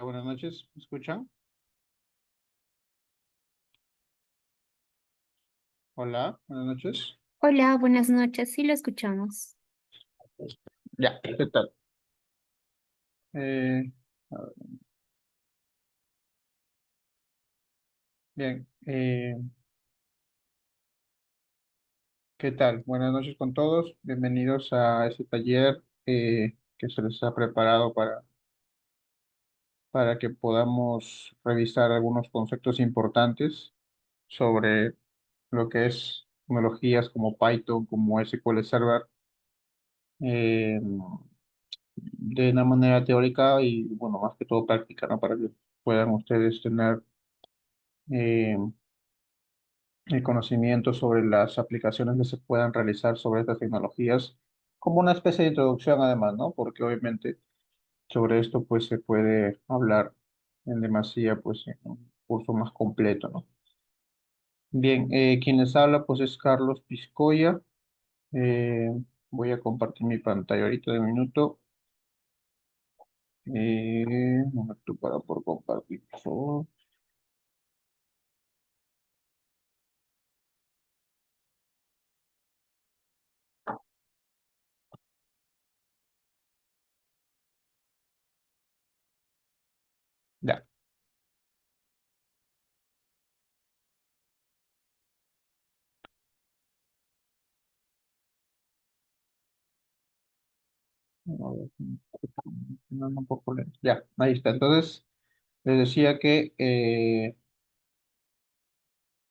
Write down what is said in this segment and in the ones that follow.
Buenas noches, ¿me escuchan? Hola, buenas noches. Hola, buenas noches, sí lo escuchamos. Ya, ¿qué tal? Eh, a ver, bien, ¿qué tal? Buenas noches con todos. Bienvenidos a este taller que se les ha preparado para que podamos revisar algunos conceptos importantes sobre lo que es tecnologías como Python, como SQL Server, eh, de una manera teórica y, bueno, más que todo práctica, ¿no? Para que puedan ustedes tener eh, el conocimiento sobre las aplicaciones que se puedan realizar sobre estas tecnologías, como una especie de introducción además, ¿no? Porque obviamente sobre esto pues se puede hablar en demasía, pues en un curso más completo, ¿no? Bien, quien les habla pues es Carlos Piscoya. Eh, Voy a compartir mi pantalla ahorita de un minuto. Un momento para por compartir, por favor. Ya. A ver, no, un poco lento. Ya, ahí está. Entonces, les decía que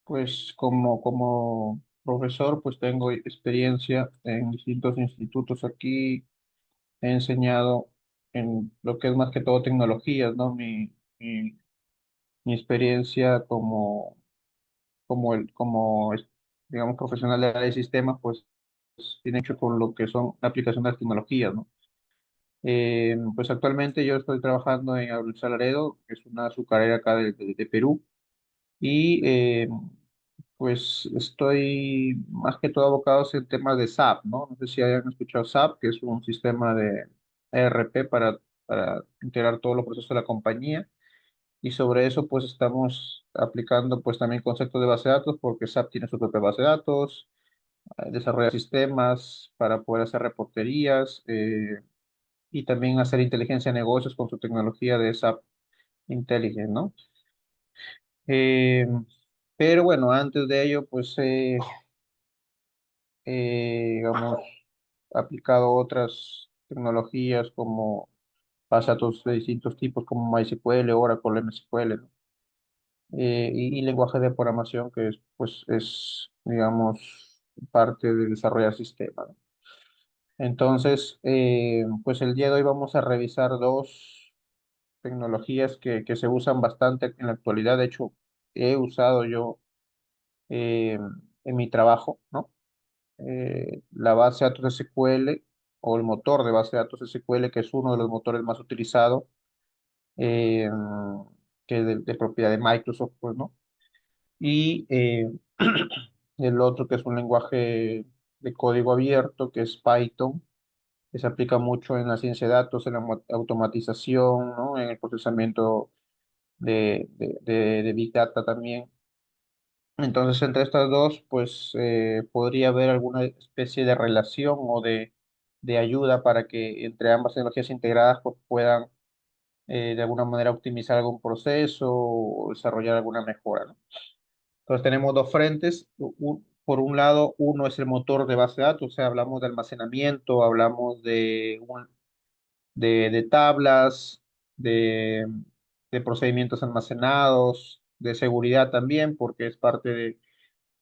pues como profesor, pues tengo experiencia en distintos institutos aquí. He enseñado en lo que es más que todo tecnologías, ¿no? Mi experiencia digamos, profesional de área de sistemas, pues tiene hecho con lo que son la aplicación de las tecnologías, ¿no? Pues actualmente yo estoy trabajando en Abruzal Laredo, que es una azucarera acá de Perú, y pues estoy más que todo abocado en temas de SAP, ¿no? No sé si hayan escuchado SAP, que es un sistema de ERP para integrar todos los procesos de la compañía. Y sobre eso, pues estamos aplicando pues también conceptos de base de datos, porque SAP tiene su propia base de datos, desarrolla sistemas para poder hacer reporterías y también hacer inteligencia de negocios con su tecnología de SAP Intelligent, ¿no? Eh, pero bueno, antes de ello, pues digamos, aplicado otras tecnologías como base de datos de distintos tipos como MySQL, Oracle, MSQL, ¿no? Y lenguaje de programación que es, pues, es, digamos, parte de desarrollar sistemas, ¿no? Entonces, pues el día de hoy vamos a revisar dos tecnologías que se usan bastante en la actualidad. De hecho, he usado yo eh, en mi trabajo, ¿no? La base de datos SQL o el motor de base de datos SQL, que es uno de los motores más utilizados, eh, que es de propiedad de Microsoft, pues, ¿no? Y el otro que es un lenguaje de código abierto, que es Python, que se aplica mucho en la ciencia de datos, en la automatización, ¿no? En el procesamiento de Big Data también. Entonces, entre estas dos, pues podría haber alguna especie de relación o de ayuda para que entre ambas tecnologías integradas pues, puedan de alguna manera optimizar algún proceso o desarrollar alguna mejora, ¿no? Entonces, tenemos dos frentes. Por un lado, uno es el motor de base de datos, o sea, hablamos de almacenamiento, hablamos de tablas, de, de procedimientos almacenados, de seguridad también, porque es parte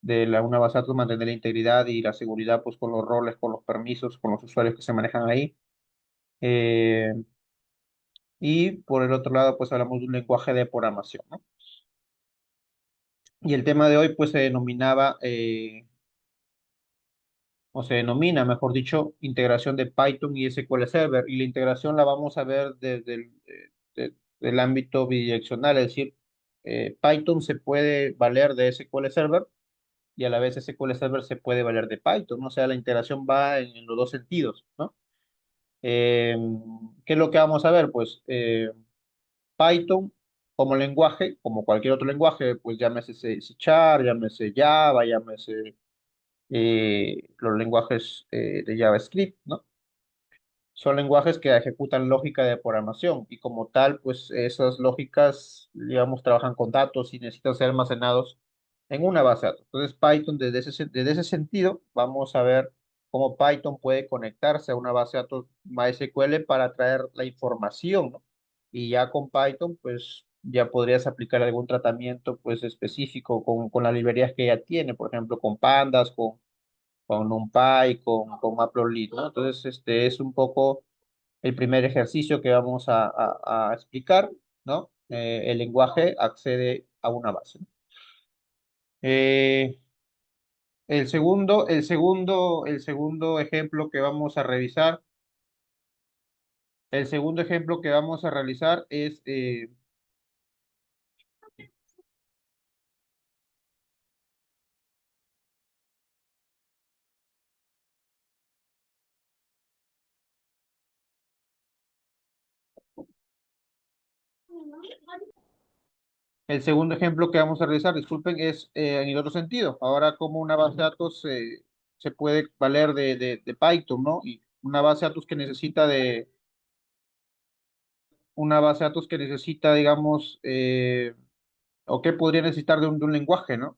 una base de datos mantener la integridad y la seguridad pues con los roles, con los permisos, con los usuarios que se manejan ahí. Eh, y por el otro lado pues hablamos de un lenguaje de programación, ¿no? Y el tema de hoy pues se denominaba, o se denomina, mejor dicho, integración de Python y SQL Server. Y la integración la vamos a ver desde del ámbito bidireccional, es decir, Python se puede valer de SQL Server y a la vez SQL Server se puede valer de Python, ¿no? O sea, la integración va en los dos sentidos, ¿no? Eh, ¿Qué es lo que vamos a ver? Pues Python como lenguaje, como cualquier otro lenguaje, pues llámese C Sharp, llámese Java, llámese los lenguajes de JavaScript, ¿no? Son lenguajes que ejecutan lógica de programación y como tal, pues esas lógicas, digamos, trabajan con datos y necesitan ser almacenados en una base de datos. Entonces, Python, desde ese sentido, vamos a ver cómo Python puede conectarse a una base de datos MySQL para traer la información, ¿no? Y ya con Python, pues ya podrías aplicar algún tratamiento, pues específico con las librerías que ya tiene, por ejemplo, con Pandas, con NumPy, con Matplotlib, ¿no? Entonces, este es un poco el primer ejercicio que vamos a explicar, ¿no? El lenguaje accede a una base, ¿no? Eh, el segundo ejemplo que vamos a revisar, el segundo ejemplo que vamos a realizar es el segundo ejemplo que vamos a realizar, disculpen, es en el otro sentido. Ahora, como una base de datos se puede valer de Python, ¿no? Y una base de datos que necesita, digamos, o que podría necesitar de un lenguaje, ¿no?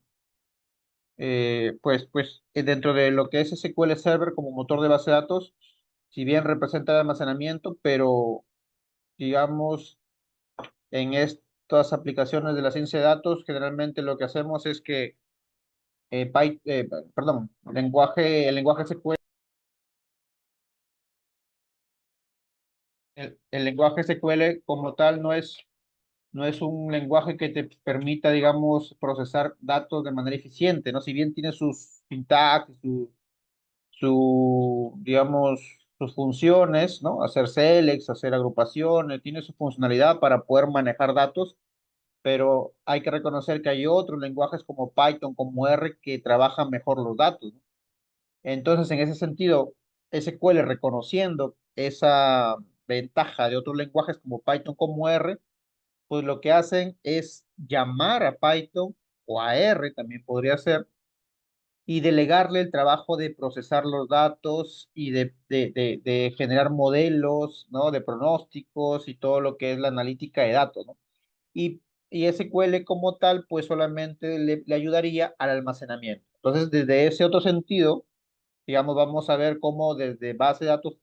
Dentro de lo que es SQL Server como motor de base de datos, si bien representa el almacenamiento, pero digamos, en estas aplicaciones de la ciencia de datos, generalmente lo que hacemos es que, perdón, el lenguaje SQL, el lenguaje SQL como tal no es un lenguaje que te permita, digamos, procesar datos de manera eficiente, ¿no? Si bien tiene sus sintaxis, digamos, sus funciones, ¿no? Hacer selects, hacer agrupaciones, tiene su funcionalidad para poder manejar datos, pero hay que reconocer que hay otros lenguajes como Python, como R, que trabajan mejor los datos, ¿no? Entonces, en ese sentido, SQL reconociendo esa ventaja de otros lenguajes como Python, como R, pues lo que hacen es llamar a Python o a R, también podría ser, y delegarle el trabajo de procesar los datos y de generar modelos, ¿no? De pronósticos y todo lo que es la analítica de datos, ¿no? Y SQL como tal, pues solamente le ayudaría al almacenamiento. Entonces, desde ese otro sentido, digamos, vamos a ver cómo desde base de datos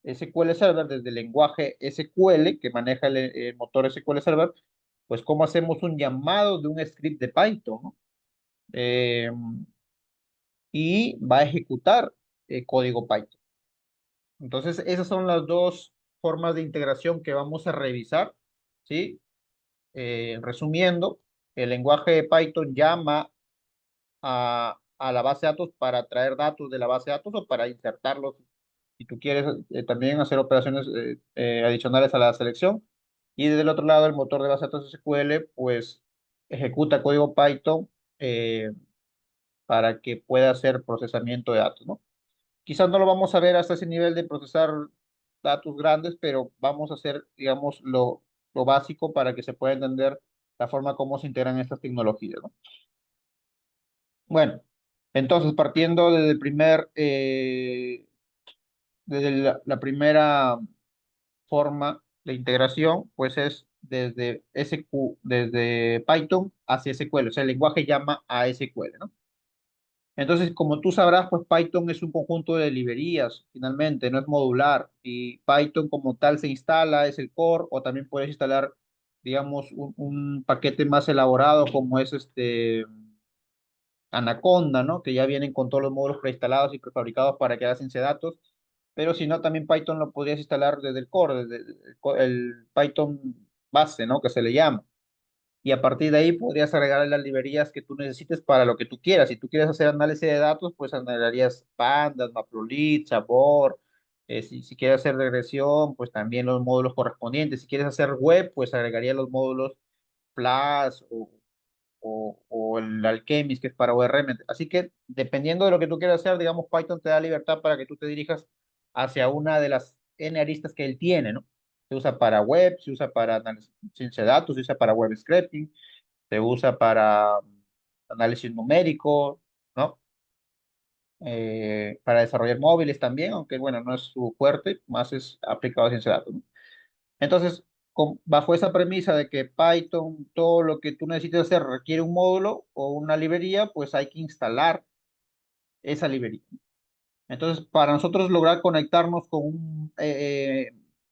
SQL Server, desde el lenguaje SQL que maneja el motor SQL Server, pues cómo hacemos un llamado de un script de Python, ¿no? Eh, y va a ejecutar código Python. Entonces, esas son las dos formas de integración que vamos a revisar, ¿sí? Resumiendo, el lenguaje de Python llama a la base de datos para traer datos de la base de datos o para insertarlos. Si tú quieres también hacer operaciones adicionales a la selección. Y desde el otro lado, el motor de base de datos SQL, pues ejecuta código Python eh, para que pueda hacer procesamiento de datos, ¿no? Quizás no lo vamos a ver hasta ese nivel de procesar datos grandes, pero vamos a hacer, digamos, lo básico para que se pueda entender la forma como se integran estas tecnologías, ¿no? Bueno, entonces partiendo desde la primera forma de integración, pues es desde Python hacia SQL, o sea, el lenguaje llama a SQL, ¿no? Entonces, como tú sabrás, pues Python es un conjunto de librerías, finalmente, no es modular. Y Python como tal se instala, es el core, o también puedes instalar, digamos, un paquete más elaborado como es Anaconda, ¿no? Que ya vienen con todos los módulos preinstalados y prefabricados para que haga ciencia de datos. Pero si no, también Python lo podrías instalar desde el core, desde el Python base, ¿no? Que se le llama. Y a partir de ahí podrías agregar las librerías que tú necesites para lo que tú quieras. Si tú quieres hacer análisis de datos, pues analizarías Pandas, Matplotlib, Chabor. Si quieres hacer regresión, pues también los módulos correspondientes. Si quieres hacer web, pues agregaría los módulos Flash o el Alchemist, que es para ORM. Así que dependiendo de lo que tú quieras hacer, digamos, Python te da libertad para que tú te dirijas hacia una de las N aristas que él tiene, ¿no? Se usa para web, se usa para análisis de ciencia de datos, se usa para web scraping, se usa para análisis numérico, ¿no? Para desarrollar móviles también, aunque bueno, no es su fuerte, más es aplicado a ciencia de datos, ¿no? Entonces, bajo esa premisa de que Python, todo lo que tú necesites hacer requiere un módulo o una librería, pues hay que instalar esa librería. Entonces, para nosotros lograr conectarnos con un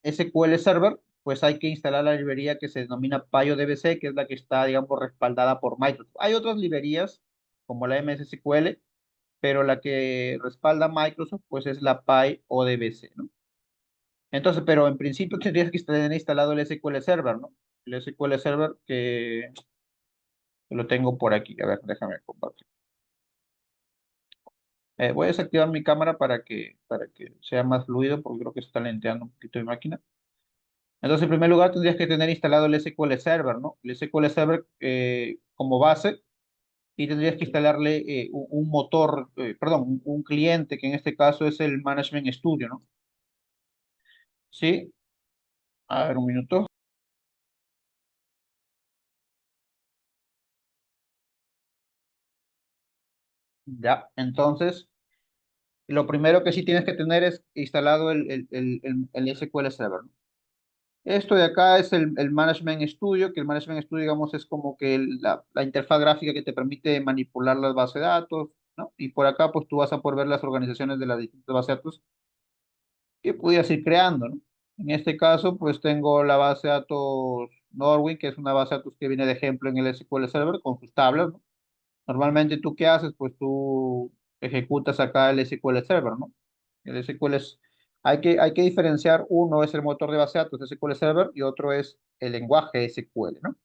SQL Server, pues hay que instalar la librería que se denomina PyODBC, que es la que está, digamos, respaldada por Microsoft. Hay otras librerías, como la MSSQL, pero la que respalda Microsoft, pues es la PyODBC, ¿no? Entonces, pero en principio tendrías que tener instalado el SQL Server, ¿no? El SQL Server que lo tengo por aquí. A ver, déjame compartir. Voy a desactivar mi cámara para que sea más fluido, porque creo que se está lenteando un poquito mi máquina. Entonces, en primer lugar, tendrías que tener instalado el SQL Server, ¿no? El SQL Server como base y tendrías que instalarle un motor, perdón, un cliente, que en este caso es el Management Studio, ¿no? Sí, a ver, un minuto. Ya, entonces, lo primero que sí tienes que tener es instalado el SQL Server, ¿no? Esto de acá es el Management Studio, que el Management Studio, digamos, es como que la interfaz gráfica que te permite manipular las bases de datos, ¿no? Y por acá, pues tú vas a poder ver las organizaciones de las distintas bases de datos que pudieras ir creando, ¿no? En este caso, pues tengo la base de datos Norwin, que es una base de datos que viene de ejemplo en el SQL Server con sus tablas, ¿no? Normalmente, ¿tú qué haces? Pues tú ejecutas acá el SQL Server, ¿no? El SQL es, hay que diferenciar, uno es el motor de base de datos SQL Server y otro es el lenguaje SQL, ¿no?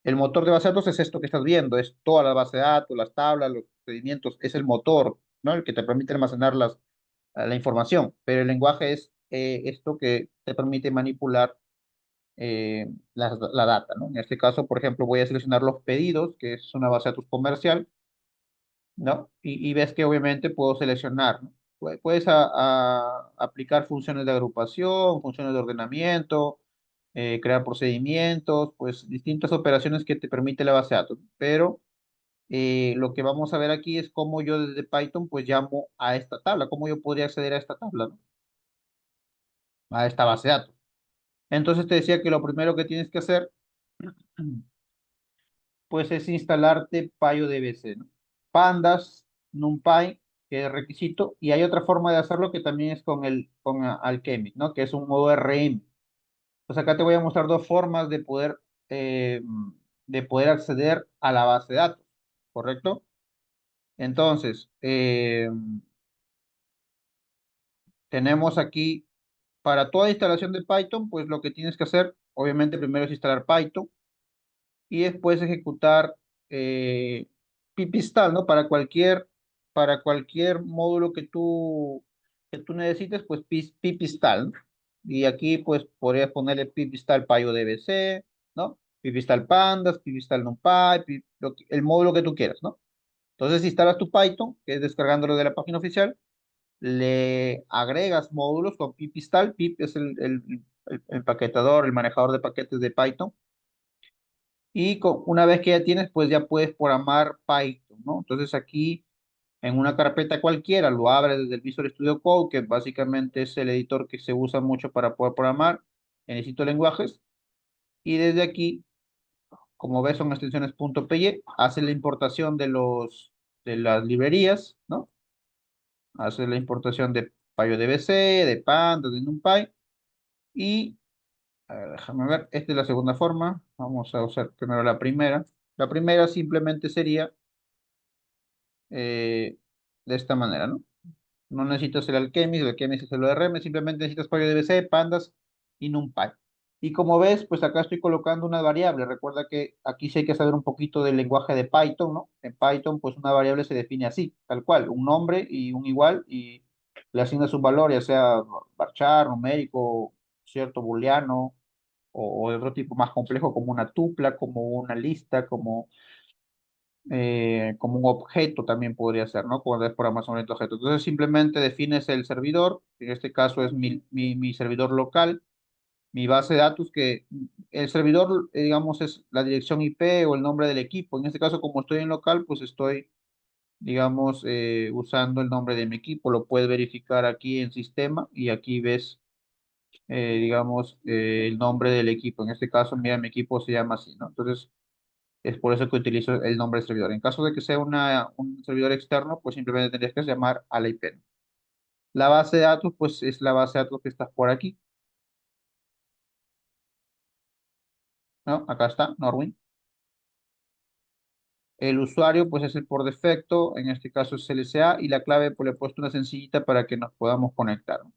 El motor de base de datos es esto que estás viendo, es toda la base de datos, las tablas, los procedimientos, es el motor, ¿no? El que te permite almacenar la información, pero el lenguaje es esto que te permite manipular la data, ¿no? En este caso, por ejemplo, voy a seleccionar los pedidos, que es una base de datos comercial, ¿no? Y ves que obviamente puedo seleccionar, ¿no? Puedes aplicar funciones de agrupación, funciones de ordenamiento, crear procedimientos, pues distintas operaciones que te permite la base de datos. Pero lo que vamos a ver aquí es cómo yo desde Python pues llamo a esta tabla, cómo yo podría acceder a esta tabla, ¿no? A esta base de datos. Entonces te decía que lo primero que tienes que hacer pues es instalarte PyODBC, ¿no? Pandas, NumPy, que es requisito, y hay otra forma de hacerlo que también es con Alchemy, ¿no? Que es un ORM. Pues acá te voy a mostrar dos formas eh, de poder acceder a la base de datos, ¿correcto? Entonces, tenemos aquí, para toda instalación de Python, pues lo que tienes que hacer, obviamente, primero es instalar Python, y después ejecutar pipistal, ¿no? Para cualquier módulo que tú necesites, pues pipistal, ¿no? Y aquí pues podrías ponerle pipistal PyODBC, ¿no? Pipistal pandas, pipistal numpy, el módulo que tú quieras, ¿no? Entonces instalas tu Python, que es descargándolo de la página oficial, le agregas módulos con pipistal. Pip es el empaquetador, el manejador de paquetes de Python, y una vez que ya tienes, pues ya puedes programar Python, ¿no? Entonces aquí en una carpeta cualquiera lo abres desde el Visual Studio Code, que básicamente es el editor que se usa mucho para poder programar en distintos lenguajes. Y desde aquí, como ves, son extensiones .py, haces la importación de las librerías, ¿no? Haces la importación de PyODBC, de Pandas, de NumPy. Y a ver, déjame ver, esta es la segunda forma. Vamos a usar primero la primera. La primera simplemente sería eh, de esta manera, ¿no? No necesitas el Alchemist es el ORM, simplemente necesitas PyDBC, Pandas y NumPy. Y como ves, pues acá estoy colocando una variable. Recuerda que aquí sí hay que saber un poquito del lenguaje de Python, ¿no? En Python, pues una variable se define así, tal cual, un nombre y un igual, y le asignas un valor, ya sea varchar, numérico, cierto, booleano, o de otro tipo más complejo, como una tupla, como una lista, como un objeto también podría ser, ¿no? Cuando es programación orientada a objetos. Entonces simplemente defines el servidor, en este caso es mi servidor local, mi base de datos que el servidor, digamos, es la dirección IP o el nombre del equipo. En este caso, como estoy en local, pues estoy, digamos, usando el nombre de mi equipo. Lo puedes verificar aquí en sistema y aquí ves, digamos, el nombre del equipo. En este caso, mira, mi equipo se llama así, ¿no? Entonces, es por eso que utilizo el nombre del servidor. En caso de que sea un servidor externo, pues simplemente tendrías que llamar a la IP. La base de datos, pues es la base de datos que está por aquí, ¿no? Acá está, Norwin. El usuario, pues es el por defecto, en este caso es LSA, y la clave, pues le he puesto una sencillita para que nos podamos conectar, ¿no?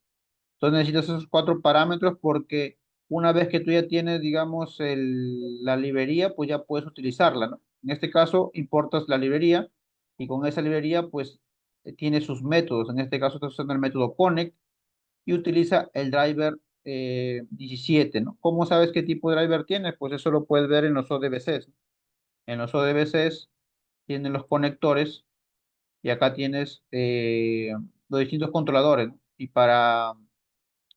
Entonces necesitas esos cuatro parámetros porque una vez que tú ya tienes, digamos, la librería, pues ya puedes utilizarla, ¿no? En este caso, importas la librería y con esa librería, pues tiene sus métodos. En este caso, estás usando el método connect y utiliza el driver 17, ¿no? ¿Cómo sabes qué tipo de driver tiene? Pues eso lo puedes ver en los ODBCs, ¿no? En los ODBCs tienen los conectores y acá tienes los distintos controladores, ¿no? Y para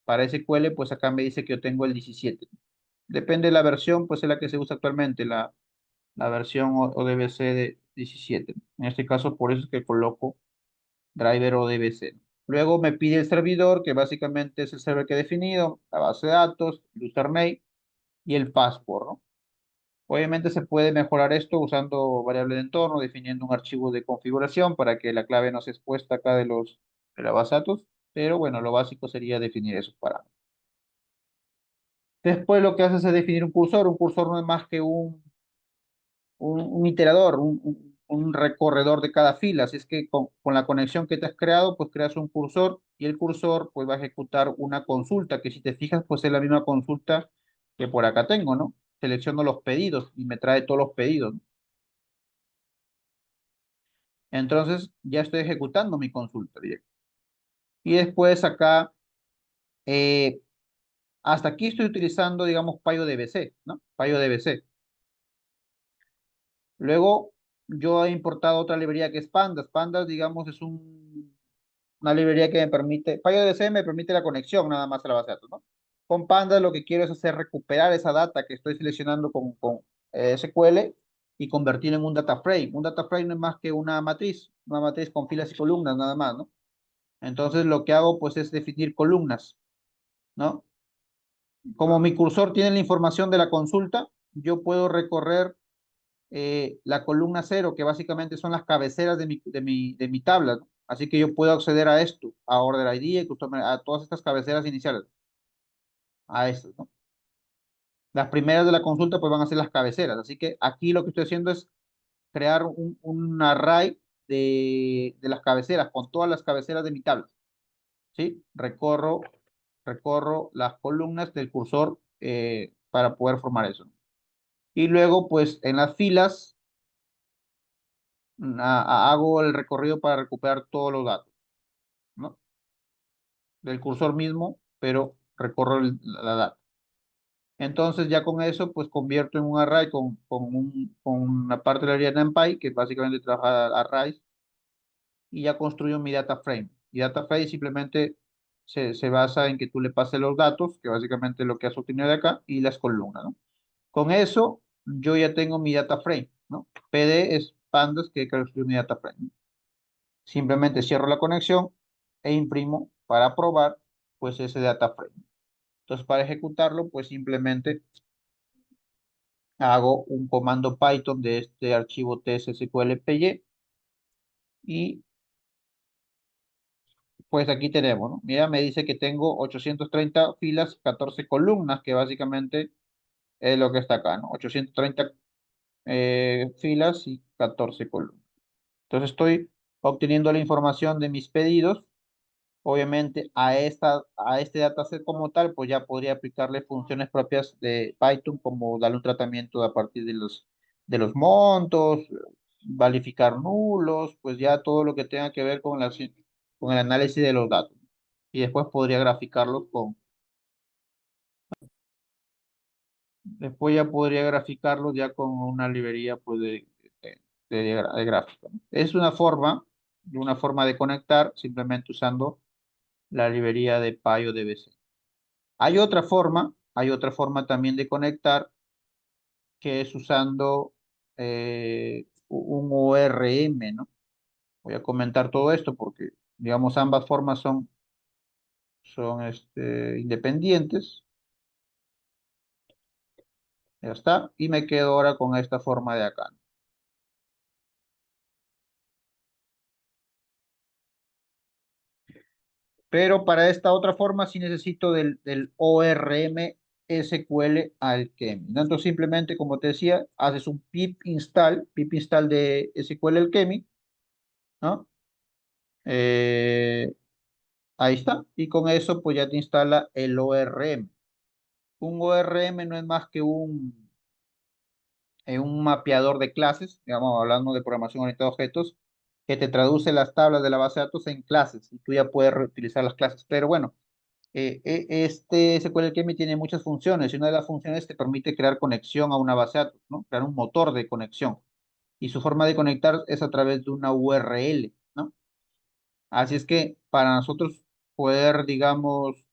SQL, pues acá me dice que yo tengo el 17. Depende de la versión, pues es la que se usa actualmente, la versión ODBC de 17. En este caso, por eso es que coloco driver ODBC. Luego me pide el servidor, que básicamente es el server que he definido, la base de datos, el username y el password, ¿no? Obviamente se puede mejorar esto usando variable de entorno, definiendo un archivo de configuración para que la clave no se expuesta acá de la base de datos, pero bueno, lo básico sería definir esos parámetros. Después lo que haces es definir un cursor. Un cursor no es más que un iterador, un recorredor de cada fila. Así es que con la conexión que te has creado, pues creas un cursor y el cursor pues va a ejecutar una consulta, que si te fijas, pues es la misma consulta que por acá tengo, ¿no? Selecciono los pedidos y me trae todos los pedidos, ¿no? Entonces ya estoy ejecutando mi consulta directa. Y después acá, eh, hasta aquí estoy utilizando, digamos, PyODBC, ¿no? PyODBC. Luego yo he importado otra librería que es Pandas. Pandas, digamos, es una librería que me permite, PyODBC me permite la conexión nada más a la base de datos, ¿no? Con Pandas lo que quiero es hacer recuperar esa data que estoy seleccionando con SQL y convertirla en un data frame. Un data frame no es más que una matriz con filas y columnas nada más, ¿no? Entonces lo que hago pues es definir columnas, ¿no? Como mi cursor tiene la información de la consulta, yo puedo recorrer la columna cero, que básicamente son las cabeceras de mi tabla, ¿no? Así que yo puedo acceder a esto, a Order ID, a todas estas cabeceras iniciales, a estas, ¿no? Las primeras de la consulta pues van a ser las cabeceras, así que aquí lo que estoy haciendo es crear un array de las cabeceras, con todas las cabeceras de mi tabla, ¿sí? Recorro las columnas del cursor para poder formar eso. Y luego, pues, en las filas hago el recorrido para recuperar todos los datos, ¿no? Del cursor mismo, pero recorro la data. Entonces, ya con eso, pues, convierto en un array con una parte de la librería NumPy, que básicamente trabaja arrays, y ya construyo mi data frame. Y data frame simplemente se basa en que tú le pases los datos, que básicamente es lo que has obtenido de acá, y las columnas, ¿no? Con eso, yo ya tengo mi data frame, ¿no? PD es pandas que construir mi data frame. Simplemente cierro la conexión e imprimo para probar, pues, ese data frame. Entonces, para ejecutarlo, pues, simplemente hago un comando Python de este archivo tsql.py y, pues, aquí tenemos, ¿no? Mira, me dice que tengo 830 filas, 14 columnas, que básicamente es lo que está acá, ¿no? 830 filas y 14 columnas. Entonces estoy obteniendo la información de mis pedidos. Obviamente a este dataset como tal, pues ya podría aplicarle funciones propias de Python, como darle un tratamiento a partir de los montos, verificar nulos, pues ya todo lo que tenga que ver con el análisis de los datos. Y después podría graficarlos después ya podría graficarlos ya con una librería pues de gráfica, ¿no? Es una forma de conectar simplemente usando la librería de PyODBC. Hay otra forma hay otra forma también de conectar que es usando un ORM, ¿no? Voy a comentar todo esto porque, digamos, ambas formas son independientes. Ya está. Y me quedo ahora con esta forma de acá. Pero para esta otra forma sí necesito del ORM SQL Alchemy, ¿no? Entonces simplemente, como te decía, haces un pip install de SQL Alchemy, ¿no? Eh, ahí está. Y con eso pues ya te instala el ORM. Un ORM no es más que un mapeador de clases, digamos, hablando de programación orientada a objetos, que te traduce las tablas de la base de datos en clases y tú ya puedes reutilizar las clases. Pero bueno, este SQL Alchemy tiene muchas funciones y una de las funciones te permite crear conexión a una base de datos, ¿no? Crear un motor de conexión. Y su forma de conectar es a través de una URL, ¿no? Así es que para nosotros poder, digamos,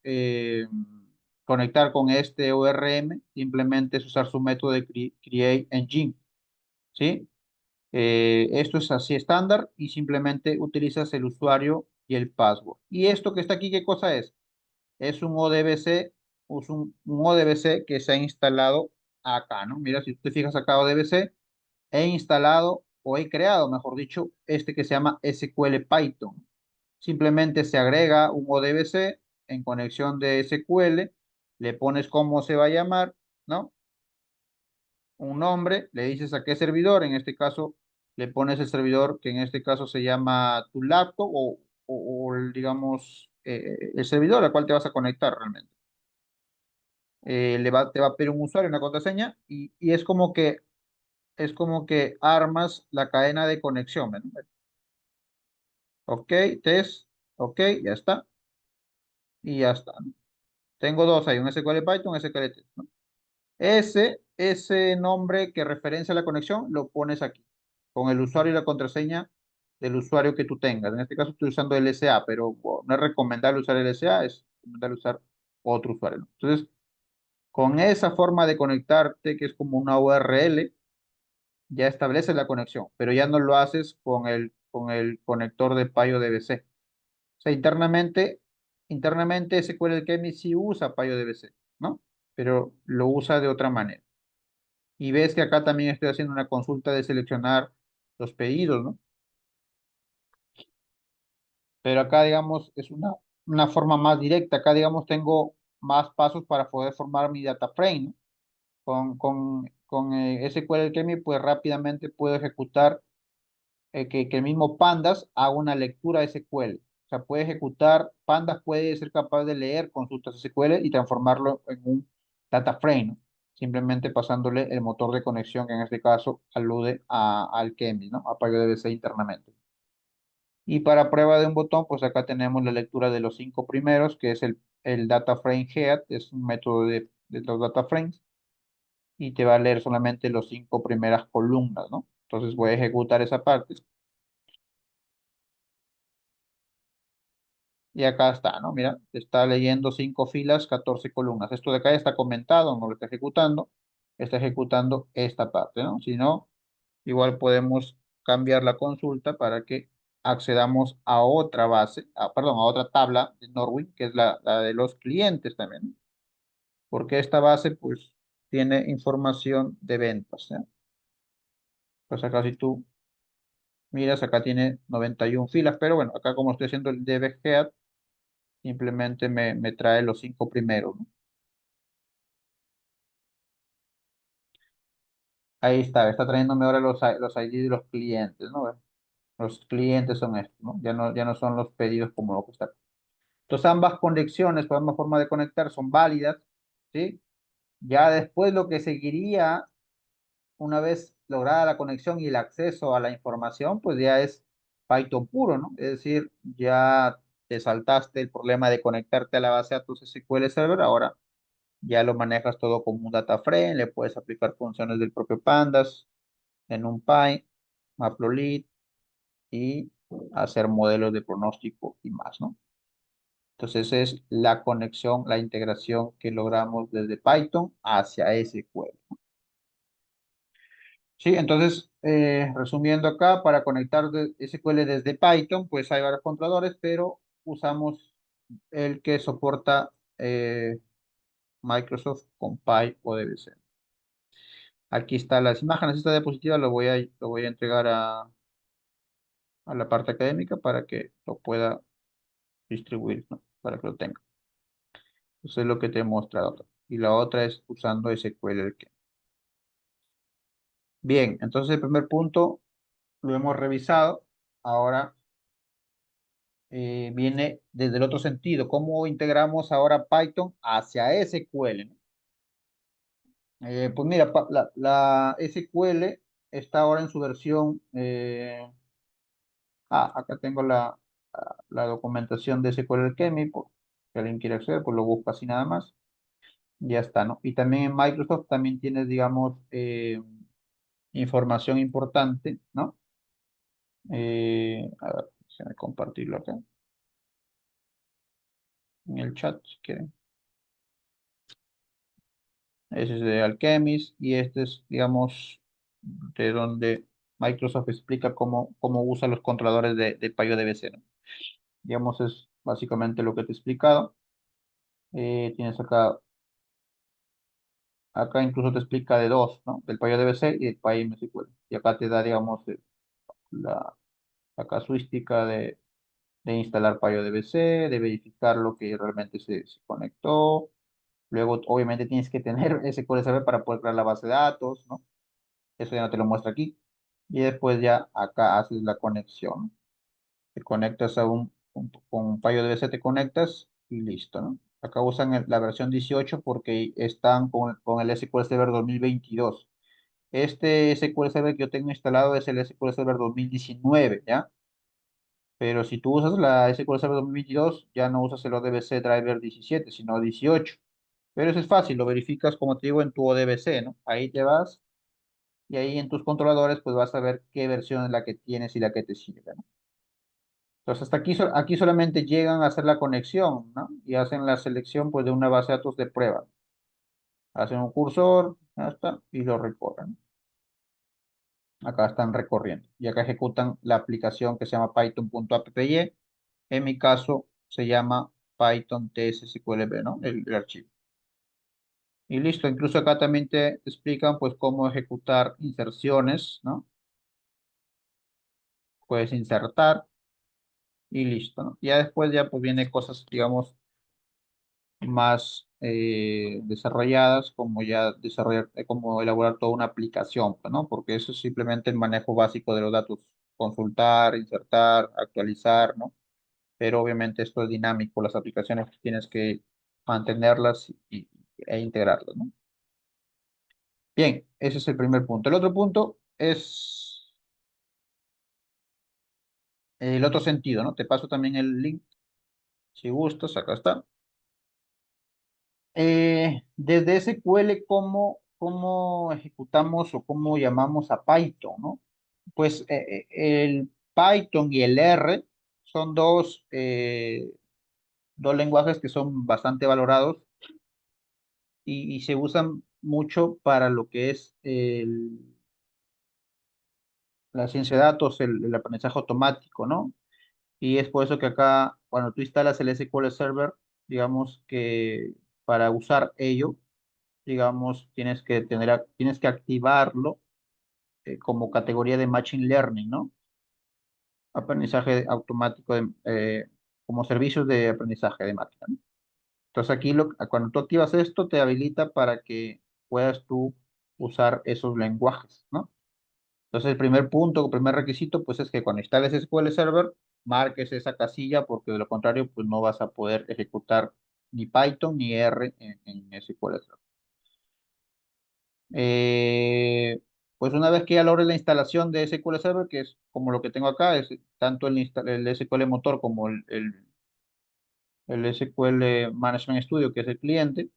conectar con este ORM, simplemente es usar su método de Create Engine, ¿sí? Esto es así estándar y simplemente utilizas el usuario y el password. Y esto que está aquí, ¿qué cosa es? Es un ODBC, un ODBC que se ha instalado acá, ¿no? Mira, si tú te fijas acá, ODBC, he instalado o he creado, mejor dicho, este que se llama SQL Python. Simplemente se agrega un ODBC en conexión de SQL, le pones cómo se va a llamar, ¿no? Un nombre, le dices a qué servidor, en este caso le pones el servidor que en este caso se llama tu laptop digamos, el servidor al cual te vas a conectar realmente. Te va a pedir un usuario, una contraseña y es como que armas la cadena de conexión. ¿Me entiendes? Ok, test, ok, ya está. Y ya está, ¿no? Tengo dos, hay un SQL Python, un SQL test, ¿no? Ese nombre que referencia la conexión lo pones aquí, con el usuario y la contraseña del usuario que tú tengas. En este caso estoy usando LSA, pero bueno, no es recomendable usar LSA, es recomendable usar otro usuario, ¿no? Entonces, con esa forma de conectarte, que es como una URL, ya estableces la conexión, pero ya no lo haces con el conector de PyODBC. O sea, internamente SQL Alchemy sí usa PyODBC, ¿no? Pero lo usa de otra manera. Y ves que acá también estoy haciendo una consulta de seleccionar los pedidos, ¿no? Pero acá, digamos, es una forma más directa. Acá, digamos, tengo más pasos para poder formar mi data frame, ¿no? Con SQL Alchemy, pues rápidamente puedo ejecutar que el mismo Pandas haga una lectura de SQL. O sea, puede ejecutar, Pandas puede ser capaz de leer consultas SQL y transformarlo en un data frame, ¿no? Simplemente pasándole el motor de conexión, que en este caso alude al Alchemy, ¿no? A PyDBC internamente. Y para prueba de un botón, pues acá tenemos la lectura de los 5 primeros, que es el data frame head, es un método de los data frames, y te va a leer solamente los 5 primeras columnas, ¿no? Entonces voy a ejecutar esa parte. Y acá está, ¿no? Mira, está leyendo 5 filas, 14 columnas. Esto de acá está comentado, no lo está ejecutando esta parte, ¿no? Si no, igual podemos cambiar la consulta para que accedamos a otra base, perdón, a otra tabla de Norwin, que es la de los clientes también, ¿no? Porque esta base, pues, tiene información de ventas, ¿no? Pues acá si tú miras, acá tiene 91 filas, pero bueno, acá como estoy haciendo el dbGeat, simplemente me trae los 5 primeros, ¿no? Ahí está trayéndome ahora los ID de los clientes, ¿no? Bueno, los clientes son estos, ¿no? Ya no son los pedidos como lo que está. Entonces ambas conexiones o ambas formas de conectar son válidas, ¿sí? Ya después lo que seguiría, una vez lograda la conexión y el acceso a la información, pues ya es Python puro, ¿no? Es decir, ya te saltaste el problema de conectarte a la base de datos SQL Server, ahora ya lo manejas todo como un data frame, le puedes aplicar funciones del propio Pandas, en NumPy, Matplotlib y hacer modelos de pronóstico y más, ¿no? Entonces es la conexión, la integración que logramos desde Python hacia SQL. Sí, entonces, resumiendo acá, para conectar SQL desde Python, pues hay varios controladores, pero usamos el que soporta Microsoft Compile o DBC. Aquí están las imágenes, esta diapositiva lo voy a entregar a la parte académica para que lo pueda distribuir, ¿no? Para que lo tenga. Eso es lo que te he mostrado. Y la otra es usando SQL. Bien, entonces el primer punto lo hemos revisado. Ahora viene desde el otro sentido. ¿Cómo integramos ahora Python hacia SQL, ¿no? Pues mira, la SQL está ahora en su versión. Acá tengo la documentación de SQL Alchemy. Si alguien quiere acceder, pues lo busca así nada más. Ya está, ¿no? Y también en Microsoft también tienes, digamos, información importante, ¿no? A ver, déjame compartirlo acá en el chat, si quieren. Ese es de Alchemist y este es, digamos, de donde Microsoft explica cómo usa los controladores de PyODBC, ¿no? Digamos, es básicamente lo que te he explicado. Tienes acá incluso te explica de dos, ¿no? Del PyODBC y del PyMSQL. Y acá te da, digamos, la, la casuística de instalar PyODBC, de verificar lo que realmente se conectó. Luego, obviamente, tienes que tener SQL Server para poder crear la base de datos, ¿no? Eso ya no te lo muestra aquí. Y después ya acá haces la conexión. Te conectas con PyODBC, te conectas y listo, ¿no? Acá usan la versión 18 porque están con el SQL Server 2022. Este SQL Server que yo tengo instalado es el SQL Server 2019, ¿ya? Pero si tú usas la SQL Server 2022, ya no usas el ODBC Driver 17, sino 18. Pero eso es fácil, lo verificas, como te digo, en tu ODBC, ¿no? Ahí te vas y ahí en tus controladores, pues vas a ver qué versión es la que tienes y la que te sirve, ¿no? Entonces, hasta aquí, aquí solamente llegan a hacer la conexión, ¿no? Y hacen la selección, pues, de una base de datos de prueba. Hacen un cursor, ya está, y lo recorren. Acá están recorriendo. Y acá ejecutan la aplicación que se llama python.appy. En mi caso, se llama Python TSSQLB, ¿no? El archivo. Y listo, incluso acá también te explican, pues, cómo ejecutar inserciones, ¿no? Puedes insertar y listo, ¿no? Ya después ya pues viene cosas, digamos, más desarrolladas, como ya desarrollar, como elaborar toda una aplicación, pues, ¿no? Porque eso es simplemente el manejo básico de los datos, consultar, insertar, actualizar, ¿no? Pero obviamente esto es dinámico, las aplicaciones tienes que mantenerlas e integrarlas, ¿no? Bien, ese es el primer punto. El otro punto es el otro sentido, ¿no? Te paso también el link, si gustas, acá está. Desde SQL, ¿cómo ejecutamos o cómo llamamos a Python, ¿no? Pues el Python y el R son dos lenguajes que son bastante valorados y se usan mucho para lo que es la ciencia de datos, el aprendizaje automático, ¿no? Y es por eso que acá, cuando tú instalas el SQL Server, digamos que para usar ello, digamos, tienes que activarlo como categoría de Machine Learning, ¿no? Aprendizaje automático, como servicios de aprendizaje de máquina, ¿no? Entonces aquí, cuando tú activas esto, te habilita para que puedas tú usar esos lenguajes, ¿no? Entonces el primer punto, el primer requisito, pues es que cuando instales SQL Server, marques esa casilla, porque de lo contrario, pues no vas a poder ejecutar ni Python ni R en SQL Server. Eh, pues una vez que ya logres la instalación de SQL Server, que es como lo que tengo acá, es tanto el SQL Motor como el SQL Management Studio, que es el cliente,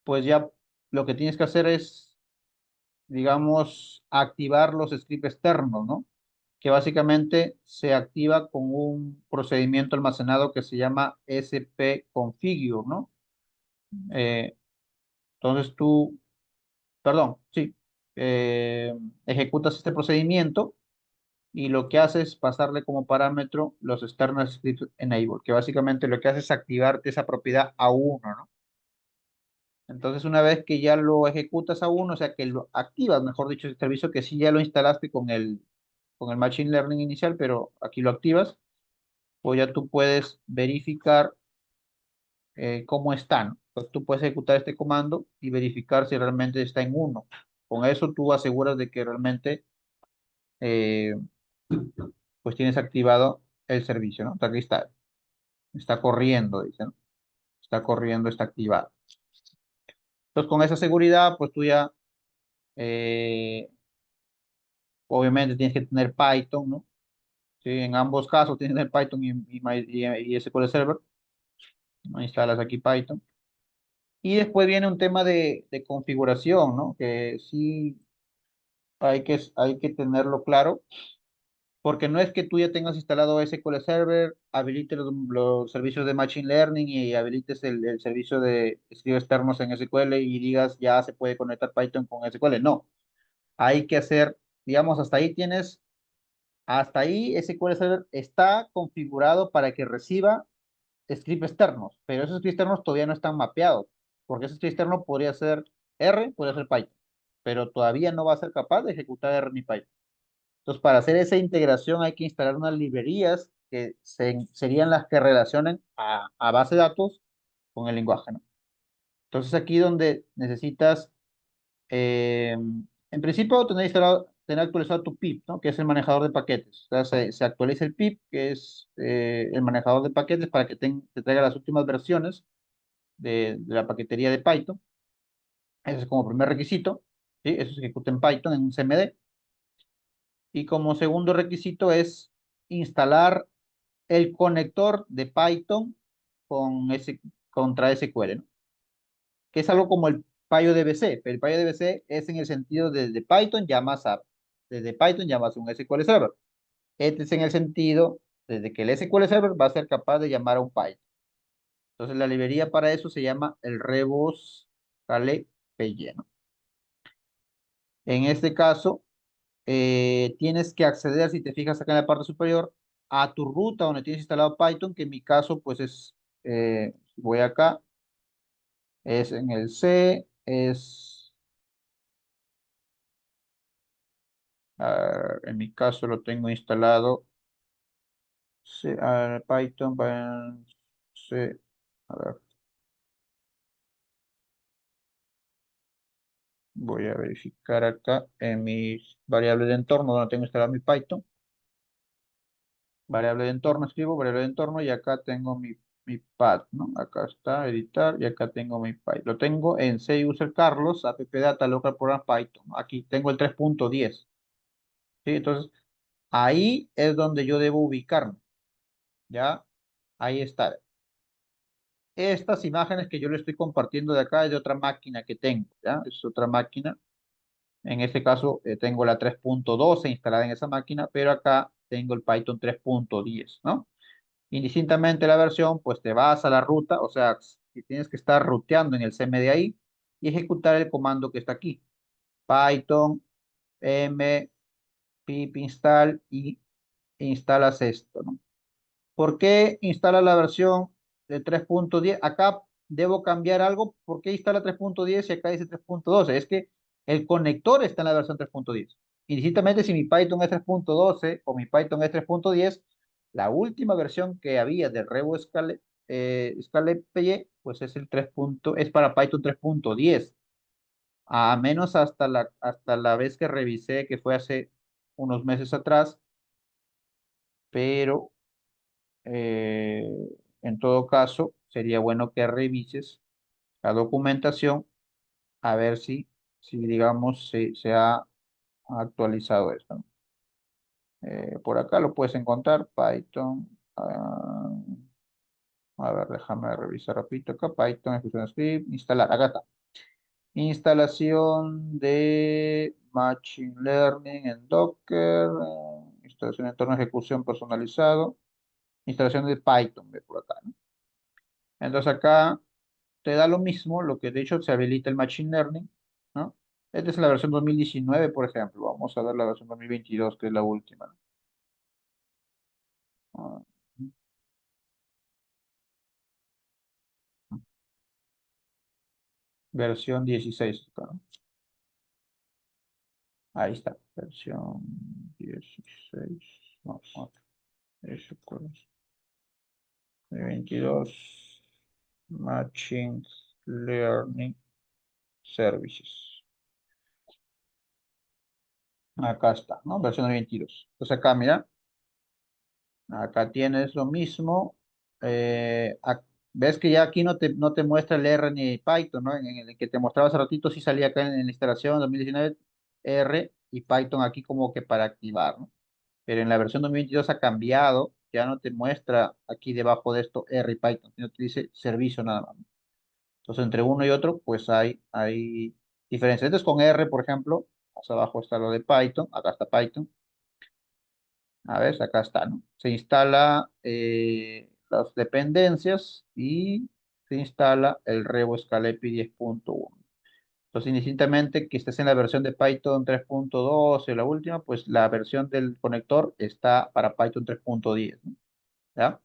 pues ya lo que tienes que hacer es, digamos, activar los scripts externos, ¿no? que básicamente se activa con un procedimiento almacenado que se llama spconfigure, ¿no? Eh, entonces tú, perdón, sí, eh, ejecutas este procedimiento y lo que hace es pasarle como parámetro los external script enable, que básicamente lo que hace es activarte esa propiedad a uno, ¿no? Entonces, una vez que ya lo ejecutas a uno, o sea, que lo activas, mejor dicho, el servicio que sí ya lo instalaste con el Machine Learning inicial, pero aquí lo activas, pues ya tú puedes verificar cómo están. Entonces, tú puedes ejecutar este comando y verificar si realmente está en uno. Con eso tú aseguras de que realmente eh, pues tienes activado el servicio, ¿no? Aquí está corriendo, dice, ¿no? Está corriendo, está activado. Entonces, con esa seguridad, pues tú ya, eh, obviamente tienes que tener Python, ¿no? Sí, en ambos casos tienes que tener Python y SQL Server, ¿no? Instalas aquí Python. Y después viene un tema de configuración, ¿no? Que sí hay que tenerlo claro, porque no es que tú ya tengas instalado SQL Server, habilites los servicios de Machine Learning y habilites el servicio de escribos externos en SQL y digas ya se puede conectar Python con SQL. No, hay que hacer, digamos, hasta ahí SQL Server está configurado para que reciba scripts externos, pero esos scripts externos todavía no están mapeados, porque ese script externo podría ser R, podría ser Python, pero todavía no va a ser capaz de ejecutar R ni Python. Entonces, para hacer esa integración hay que instalar unas librerías que serían las que relacionen a base de datos con el lenguaje, ¿no? Entonces, aquí donde necesitas, en principio, tener actualizado tu pip, ¿no? Que es el manejador de paquetes. O sea, se actualiza el pip, que es el manejador de paquetes, para que te traiga las últimas versiones de la paquetería de Python. Ese es como primer requisito, ¿sí? Eso se ejecuta en Python, en un CMD. Y como segundo requisito es instalar el conector de Python contra SQL, ¿no? Que es algo como el PyODBC, pero el PyODBC es en el sentido de Python llamas a, desde Python llamas a un SQL Server. Este es en el sentido desde que el SQL Server va a ser capaz de llamar a un Python. Entonces la librería para eso se llama el Rebus Scale PY, ¿no? En este caso, tienes que acceder, si te fijas acá en la parte superior, a tu ruta donde tienes instalado Python, que en mi caso, pues voy acá, es en el C, en mi caso lo tengo instalado, C, Python, C, a ver, voy a verificar acá en mis variables de entorno donde tengo instalado mi Python. Variable de entorno, escribo variable de entorno y acá tengo mi path, ¿no? Acá está, editar, y acá tengo mi Python. Lo tengo en C user Carlos, app data local program Python. Aquí tengo el 3.10, ¿sí? Entonces, ahí es donde yo debo ubicarme, ¿ya? Ahí está. Estas imágenes que yo le estoy compartiendo de acá es de otra máquina que tengo, ¿ya? Es otra máquina. En este caso, tengo la 3.12 instalada en esa máquina, pero acá tengo el Python 3.10, ¿no? Indistintamente la versión, pues te vas a la ruta, o sea, si tienes que estar ruteando en el CMD ahí y ejecutar el comando que está aquí. Python m pip install y instalas esto, ¿no? ¿Por qué instala la versión de 3.10? Acá debo cambiar algo. ¿Por qué instala 3.10 y acá dice 3.12? Es que el conector está en la versión 3.10. Indistintamente si mi Python es 3.12 o mi Python es 3.10, la última versión que había del Revo Scale PY, pues es el 3. Es para Python 3.10. A menos hasta la vez que revisé, que fue hace unos meses atrás, pero eh, en todo caso, sería bueno que revises la documentación a ver si digamos, se ha actualizado esto, ¿no? Por acá lo puedes encontrar, Python. A ver, déjame revisar rapidito acá. Python, ejecución script, instalar. Acá está. Instalación de Machine Learning en Docker. instalación de entorno de ejecución personalizado, instalación de Python, ve por acá, ¿no? Entonces acá te da lo mismo, lo que de hecho se habilita el Machine Learning, ¿no? Esta es la versión 2019, por ejemplo. Vamos a ver la versión 2022, que es la última, ¿no? Ah, versión 16, acá, ¿no? Ahí está, versión 16. No, otra. Eso, pues, de 22. Machine Learning Services. Acá está, ¿no? Versión 22. Entonces acá, mira, acá tienes lo mismo. Ves que ya aquí no te muestra el R ni Python, ¿no? En el que te mostraba hace ratito, sí salía acá en la instalación 2019 R y Python aquí como que para activar, ¿no? Pero en la versión 2022 ha cambiado, ya no te muestra aquí debajo de esto R y Python, sino te dice servicio nada más, ¿no? Entonces, entre uno y otro, pues hay diferencias. Entonces, con R, por ejemplo, más abajo está lo de Python, acá está Python. A ver, acá está, ¿no? Se instala las dependencias y se instala el Revo Scalepi 10.1. Entonces, indistintamente que estés en la versión de Python 3.2 o la última, pues la versión del conector está para Python 3.10, ¿no? ¿Ya?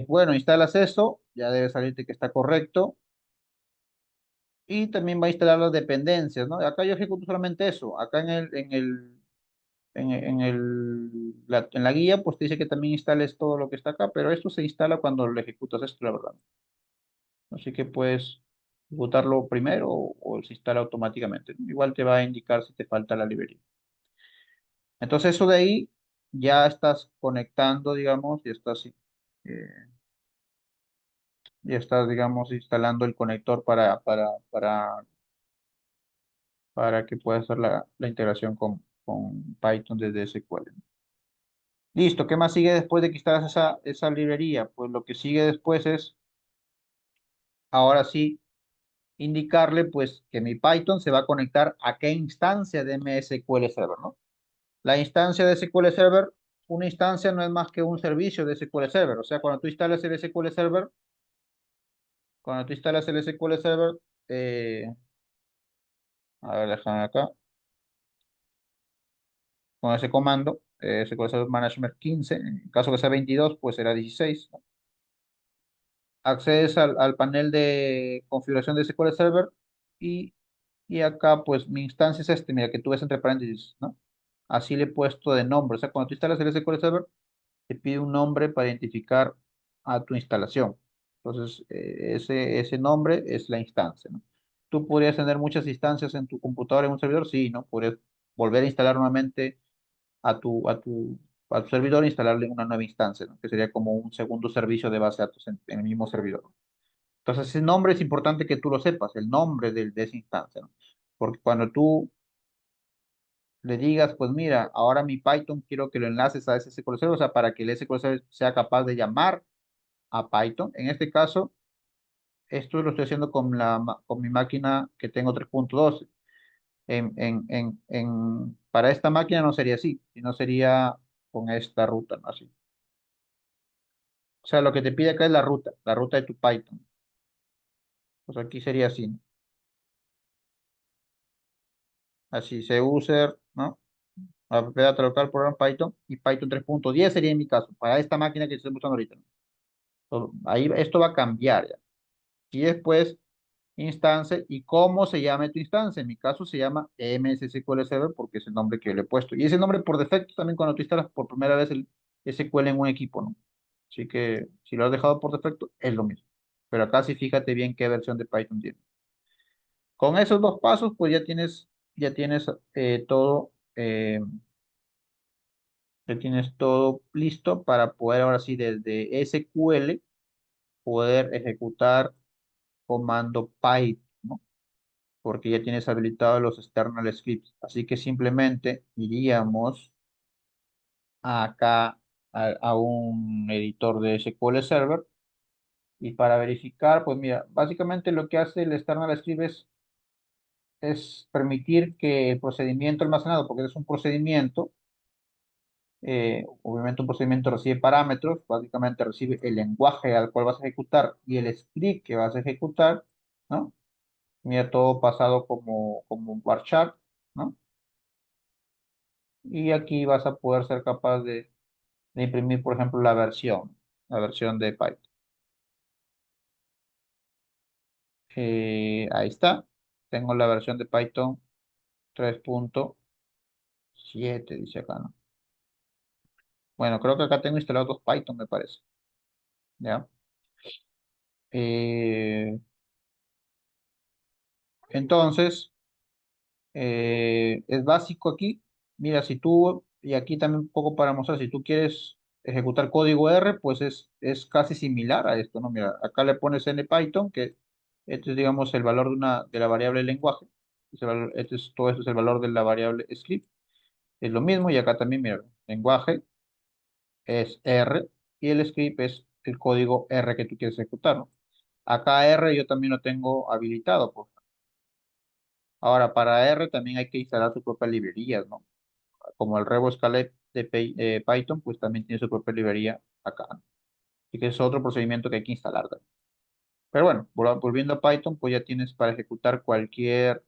Bueno, instalas eso, ya debe salirte que está correcto. Y también va a instalar las dependencias, ¿no? Acá yo ejecuto solamente eso. Acá en la guía, pues te dice que también instales todo lo que está acá, pero esto se instala cuando lo ejecutas, esto la verdad. Así que puedes ejecutarlo primero o se instala automáticamente, ¿no? Igual te va a indicar si te falta la librería. Entonces eso de ahí ya estás conectando, digamos, eh, ya estás, digamos, instalando el conector para que pueda hacer la integración con Python desde SQL. Listo, ¿qué más sigue después de que instalas esa librería? Pues lo que sigue después es, ahora sí, indicarle pues que mi Python se va a conectar a qué instancia de MSQL Server, ¿no? La instancia de SQL Server, una instancia no es más que un servicio de SQL Server. O sea, cuando tú instalas el SQL Server, eh, a ver, déjame acá, con ese comando, SQL Server Management 15, en caso que sea 22, pues será 16, ¿no? Accedes al panel de configuración de SQL Server y, y acá pues mi instancia es este, mira que tú ves entre paréntesis, ¿no? Así le he puesto de nombre, o sea, cuando tú instalas el SQL Server te pide un nombre para identificar a tu instalación. Entonces, ese nombre es la instancia, ¿no? Tú podrías tener muchas instancias en tu computadora, en un servidor, sí, ¿no? Podrías volver a instalar nuevamente a tu servidor e instalarle una nueva instancia, ¿no? Que sería como un segundo servicio de base de datos en el mismo servidor. Entonces, ese nombre es importante que tú lo sepas, el nombre de esa instancia, ¿no? Porque cuando tú le digas, pues mira, ahora mi Python quiero que lo enlaces a ese SQL Server, o sea, para que el SQL Server sea capaz de llamar a Python. En este caso, esto lo estoy haciendo con mi máquina que tengo 3.12. Para esta máquina no sería así, sino sería con esta ruta, ¿no? Así. O sea, lo que te pide acá es la ruta de tu Python. Pues aquí sería así, ¿no? Así, user, ¿no? Data local program Python y Python 3.10 sería en mi caso, para esta máquina que estoy usando ahorita, ¿no? Entonces, ahí esto va a cambiar ya. Y después, instancia y cómo se llame tu instancia. En mi caso se llama MS SQL Server porque es el nombre que yo le he puesto. Y ese nombre por defecto también cuando tú instalas por primera vez el SQL en un equipo, ¿no? Así que si lo has dejado por defecto, es lo mismo. Pero acá sí fíjate bien qué versión de Python tiene. Con esos dos pasos, pues ya tienes todo listo para poder ahora sí desde SQL poder ejecutar comando Python, ¿no? Porque ya tienes habilitados los external scripts. Así que simplemente iríamos acá a un editor de SQL Server y para verificar, pues mira, básicamente lo que hace el external script es es permitir que el procedimiento almacenado, porque es un procedimiento, obviamente un procedimiento recibe parámetros, básicamente recibe el lenguaje al cual vas a ejecutar y el script que vas a ejecutar, ¿no? Mira, todo pasado como un varchar, ¿no? Y aquí vas a poder ser capaz de imprimir, por ejemplo, la versión de Python. Ahí está. Tengo la versión de Python 3.7, dice acá, ¿no? Bueno, creo que acá tengo instalados dos Python, me parece. ¿Ya? Eh, entonces, es básico aquí. Mira, si tú, y aquí también un poco para mostrar, si tú quieres ejecutar código R, pues es casi similar a esto, ¿no? Mira, acá le pones n Python, que este es, digamos, el valor de la variable lenguaje. Todo esto es el valor de la variable script. Es lo mismo, y acá también, mira, lenguaje es R, y el script es el código R que tú quieres ejecutar, ¿no? Acá R yo también lo tengo habilitado, pues. Ahora, para R también hay que instalar sus propias librerías, ¿no? Como el Revo Scalet de Python, pues también tiene su propia librería acá, ¿no? Así que es otro procedimiento que hay que instalar también. Pero bueno, volviendo a Python, pues ya tienes para ejecutar cualquier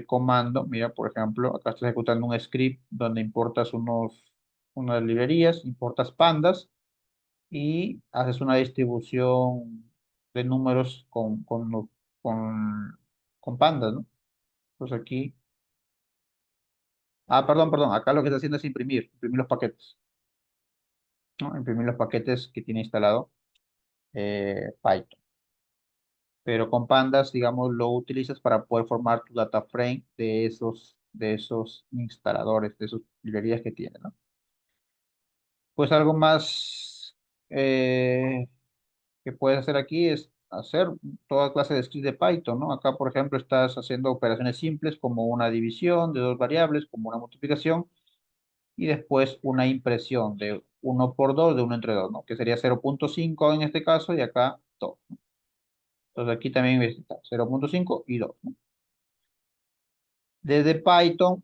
comando. Mira, por ejemplo, acá estás ejecutando un script donde importas unas librerías, importas pandas y haces una distribución de números con, con pandas, ¿no? Pues aquí, perdón, acá lo que está haciendo es imprimir los paquetes, ¿no? Imprimir los paquetes que tiene instalado Python. Pero con pandas, digamos, lo utilizas para poder formar tu data frame de esos instaladores, de esas librerías que tiene, ¿no? Pues algo más eh, que puedes hacer aquí es hacer toda clase de script de Python, ¿no? Acá, por ejemplo, estás haciendo operaciones simples como una división de dos variables, como una multiplicación, y después una impresión de uno por 2 de uno entre 2, ¿no? Que sería 0.5 en este caso, y acá 2, ¿no? Entonces aquí también está 0.5 y 2, ¿no? Desde Python,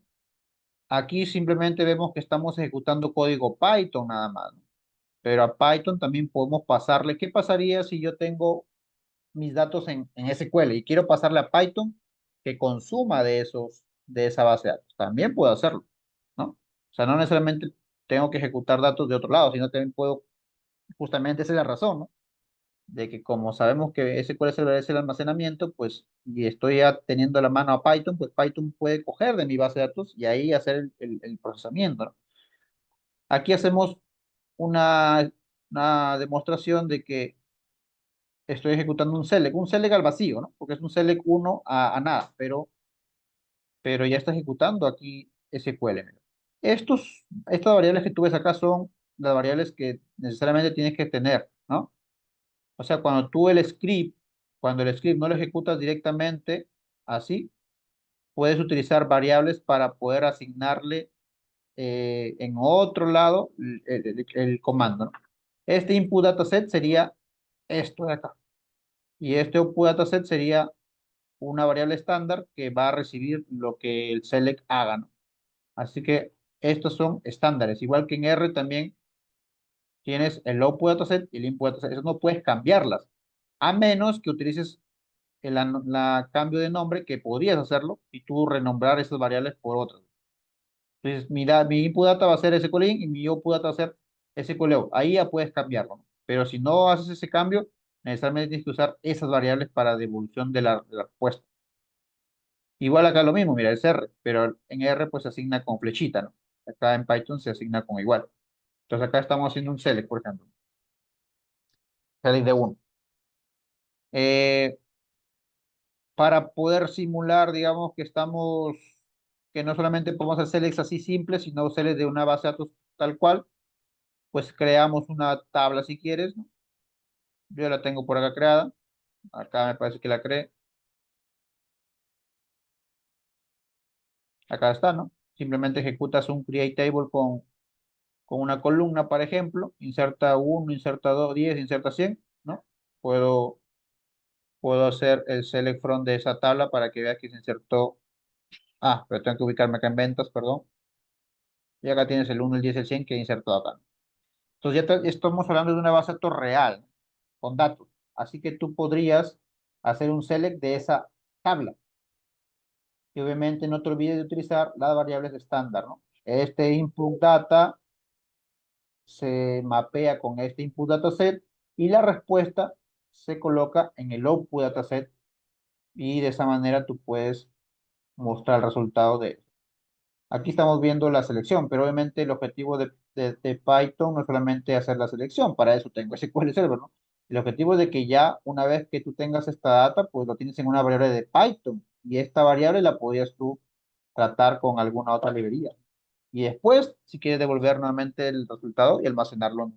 aquí simplemente vemos que estamos ejecutando código Python nada más, ¿no? Pero a Python también podemos pasarle, ¿qué pasaría si yo tengo mis datos en SQL y quiero pasarle a Python que consuma de esa base de datos? También puedo hacerlo, ¿no? O sea, no necesariamente tengo que ejecutar datos de otro lado, sino también puedo, justamente esa es la razón, ¿no? De que como sabemos que SQL es el almacenamiento, pues, y estoy ya teniendo a la mano a Python, pues Python puede coger de mi base de datos y ahí hacer el procesamiento, ¿no? Aquí hacemos una, una demostración de que estoy ejecutando un select al vacío, ¿no? Porque es un select uno a nada, pero ya está ejecutando aquí SQL. Mira. Estas variables que tú ves acá son las variables que necesariamente tienes que tener, ¿no? O sea, cuando el script no lo ejecutas directamente así, puedes utilizar variables para poder asignarle en otro lado el comando, ¿no? Este input dataset sería esto de acá. Y este output dataset sería una variable estándar que va a recibir lo que el select haga, ¿no? Así que estos son estándares. Igual que en R también tienes el output dataset y el input dataset. Eso no puedes cambiarlas, a menos que utilices la cambio de nombre, que podrías hacerlo, y tú renombrar esas variables por otras. Entonces, mi input data va a ser SQLin y mi output data va a ser SQLout. Ahí ya puedes cambiarlo, ¿no? Pero si no haces ese cambio, necesariamente tienes que usar esas variables para devolución de la respuesta. Igual acá lo mismo, mira, es R, pero en R pues se asigna con flechita, ¿no? Acá en Python se asigna con igual. Entonces acá estamos haciendo un select, por ejemplo. Select de uno. Eh, para poder simular, digamos, que no solamente podemos hacer selects así simples, sino selects de una base de datos tal cual, pues creamos una tabla si quieres, ¿no? Yo la tengo por acá creada. Acá me parece que la creé. Acá está, ¿no? Simplemente ejecutas un create table con una columna, por ejemplo, inserta 1, inserta 2, 10, inserta 100, ¿no? Puedo, puedo hacer el select from de esa tabla para que vea que se insertó. Ah, pero tengo que ubicarme acá en ventas, perdón. Y acá tienes el 1, el 10, el 100 que insertó acá. Entonces estamos hablando de una base de datos real, ¿no? Con datos. Así que tú podrías hacer un select de esa tabla. Y obviamente no te olvides de utilizar las variables estándar, ¿no? Este input data se mapea con este input dataset y la respuesta se coloca en el output dataset y de esa manera tú puedes mostrar el resultado de eso. Aquí estamos viendo la selección, pero obviamente el objetivo de Python no es solamente hacer la selección, para eso tengo SQL Server, ¿no? El objetivo es de que ya una vez que tú tengas esta data, pues lo tienes en una variable de Python y esta variable la podías tú tratar con alguna otra librería. Y después, si quieres devolver nuevamente el resultado y almacenarlo